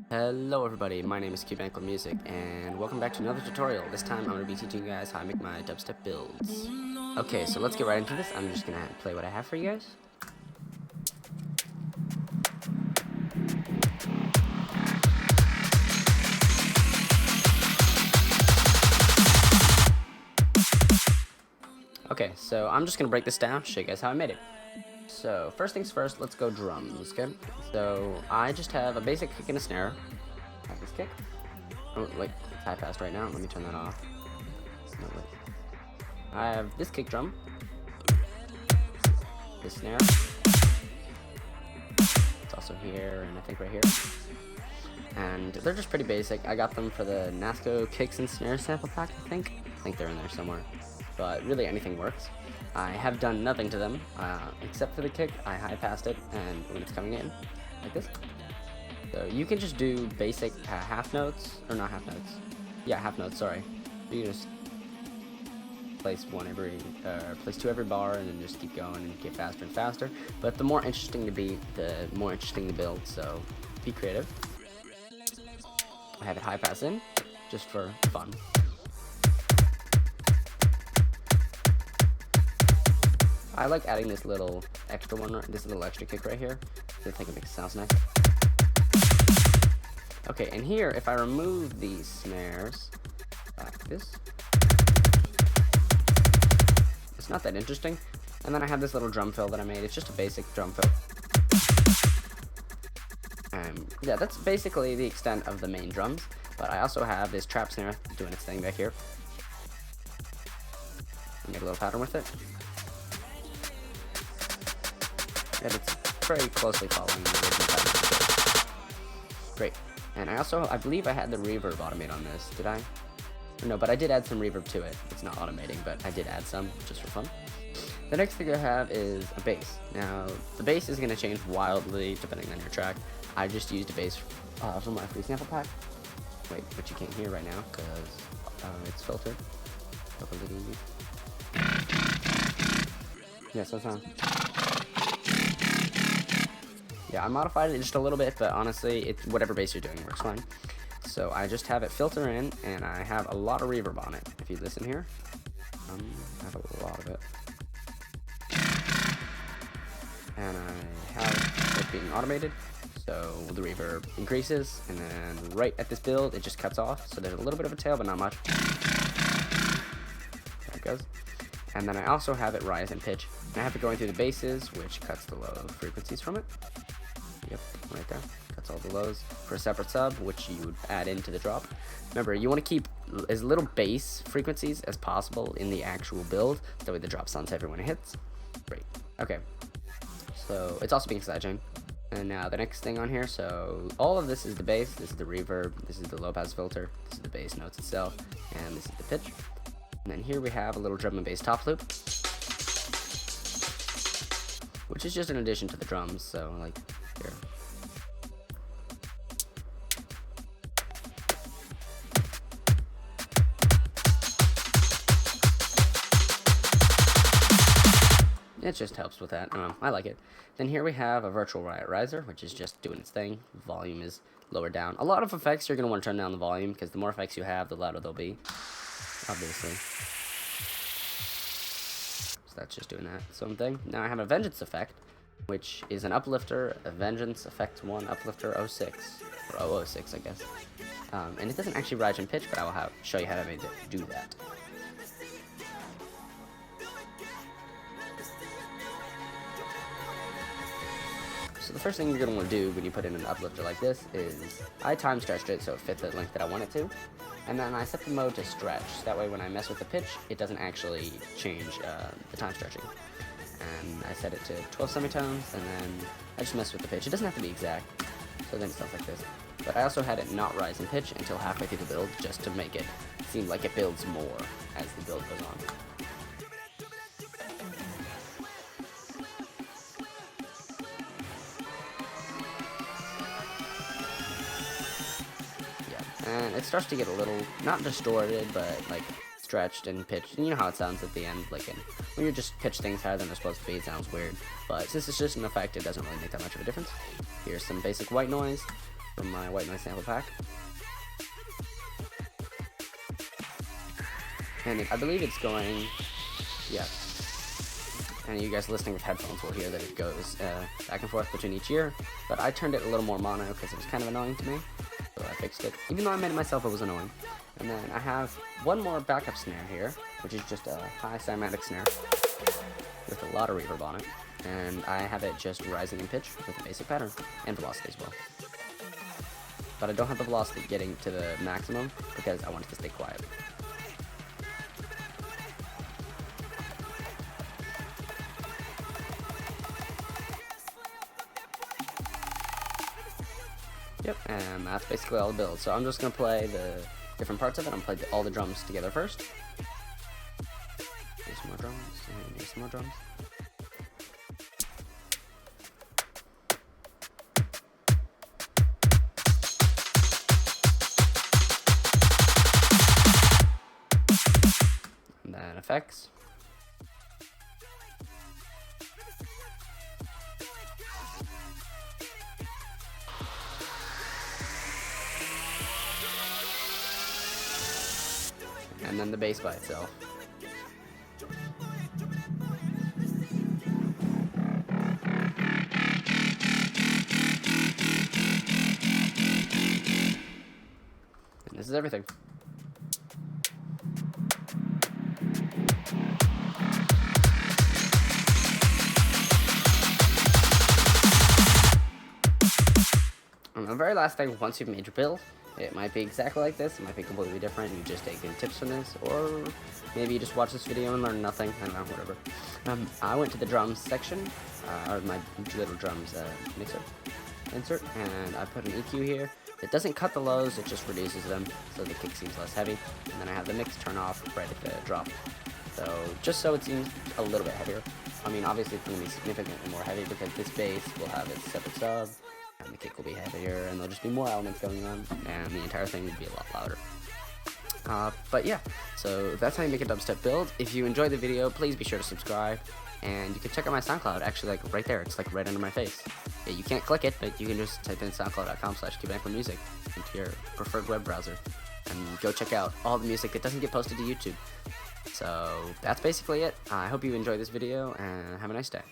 Hello everybody, my name is Cubicle Music, and welcome back to another tutorial. This time I'm going to be teaching you guys how I make my dubstep builds. Okay, so let's get right into this. I'm just going to play what I have for you guys. Okay, so I'm just going to break this down, show you guys how I made it. So, first things first, let's go drums, okay? So, I just have a basic kick and a snare. I have this kick. Oh, wait, it's high passed right now. Let me turn that off. No, wait. I have this kick drum. This snare. It's also here, and I think right here. And they're just pretty basic. I got them for the NASCO kicks and snare sample pack, I think. I think they're in there somewhere. But really anything works. I have done nothing to them, except for the kick. I high passed it, and when it's coming in, like this. So you can just do basic half notes, or not half notes. Yeah, half notes, sorry. You can just place place two every bar, and then just keep going and get faster and faster. But the more interesting to be, the more interesting to build, so be creative. I have it high pass in, just for fun. I like adding this little extra one, this little extra kick right here. I think it makes it sound nice. Okay, and here, if I remove these snares, like this, it's not that interesting. And then I have this little drum fill that I made. It's just a basic drum fill. Yeah, that's basically the extent of the main drums. But I also have this trap snare doing its thing back here. Make a little pattern with it. And it's very closely following the original pattern. Great. And I believe I had the reverb automate on this. Did I? No, but I did add some reverb to it. It's not automating, but I did add some just for fun. The next thing I have is a bass. Now, the bass is going to change wildly depending on your track. I just used a bass from my free sample pack. Wait, which you can't hear right now because it's filtered. Yeah, so it sounds. Yeah, I modified it just a little bit, but honestly, whatever bass you're doing works fine. So I just have it filter in, and I have a lot of reverb on it. If you listen here, I have a lot of it. And I have it being automated, so the reverb increases, and then right at this build, it just cuts off. So there's a little bit of a tail, but not much. There it goes. And then I also have it rise in pitch. And I have it going through the basses, which cuts the low frequencies from it. Yep, right there. Cuts all the lows for a separate sub, which you would add into the drop. Remember, you want to keep as little bass frequencies as possible in the actual build. That way the drop sounds heavy when it hits. Great. Okay. So it's also being sidechained. And now the next thing on here, so all of this is the bass, this is the reverb, this is the low pass filter, this is the bass notes itself, and this is the pitch. And then here we have a little drum and bass top loop, which is just an addition to the drums, so like here. It just helps with that. I like it. Then here we have a virtual riot riser, which is just doing its thing. Volume is lowered down. A lot of effects, you're going to want to turn down the volume, because the more effects you have, the louder they'll be. Obviously. So that's just doing that same thing. Now I have a vengeance effect, which is an uplifter, a vengeance effect 1, uplifter 06, or 006, I guess. And it doesn't actually rise in pitch, but I will show you how to do that. So the first thing you're going to want to do when you put in an uplifter like this is, I time stretched it so it fit the length that I want it to, and then I set the mode to stretch. That way when I mess with the pitch, it doesn't actually change the time stretching. And I set it to 12 semitones, and then I just mess with the pitch. It doesn't have to be exact, so then it sounds like this. But I also had it not rise in pitch until halfway through the build, just to make it seem like it builds more as the build goes on. And it starts to get a little, not distorted, but like stretched and pitched. And you know how it sounds at the end, like when you just pitch things higher than they're supposed to be, it sounds weird. But since it's just an effect, it doesn't really make that much of a difference. Here's some basic white noise. from my white noise sample pack. And I believe it's going, yeah. And you guys listening with headphones will hear that it goes back and forth between each ear. But I turned it a little more mono because it was kind of annoying to me. So I fixed it. Even though I made it myself, it was annoying. And then I have one more backup snare here, which is just a high cymatic snare with a lot of reverb on it. And I have it just rising in pitch with a basic pattern and velocity as well. But I don't have the velocity getting to the maximum because I want it to stay quiet. Yep, and that's basically all the build. So I'm just going to play the different parts of it. I'm going to play all the drums together first. Here's some more drums, and here's some more drums. And then effects. And then the bass by itself. And this is everything. And the very last thing, once you've made your build, it might be exactly like this, it might be completely different, you just take in tips from this, or maybe you just watch this video and learn nothing, I don't know, whatever. I went to the drums section, or my little drums mixer insert, and I put an EQ here. It doesn't cut the lows, it just reduces them, so the kick seems less heavy, and then I have the mix turn off right at the drop. So, just so it seems a little bit heavier. I mean, obviously it's going to be significantly more heavy because this bass will have its separate sub, and the kick will be heavier, and there'll just be more elements going on, and the entire thing will be a lot louder. But yeah, so that's how you make a dubstep build. If you enjoyed the video, please be sure to subscribe, and you can check out my SoundCloud, actually, like right there. It's like right under my face. Yeah, you can't click it, but you can just type in soundcloud.com/cubeanklemusic into your preferred web browser, and go check out all the music that doesn't get posted to YouTube. So that's basically it. I hope you enjoyed this video, and have a nice day.